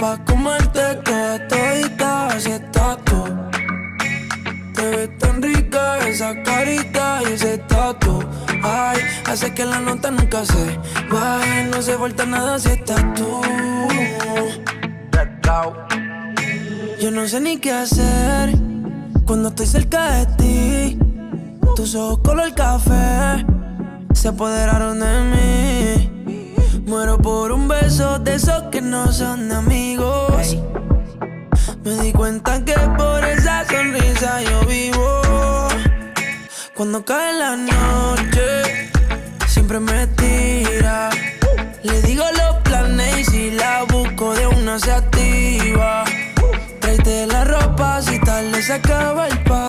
pa' comerte toda todita, así estás tú. Te ves tan rica esa carita y ese tatu. Ay, hace que la nota nunca se baje. No se falta nada si estás tú. Yo no sé ni qué hacer cuando estoy cerca de ti. Tus ojos color café se apoderaron de mí. Muero por un beso de esos que no son de amigos. Me di cuenta que por esa sonrisa yo vivo. Cuando cae la noche, siempre me tira. Le digo los planes y si la busco de una se activa. Tráete la ropa si tal le se acaba el pa'.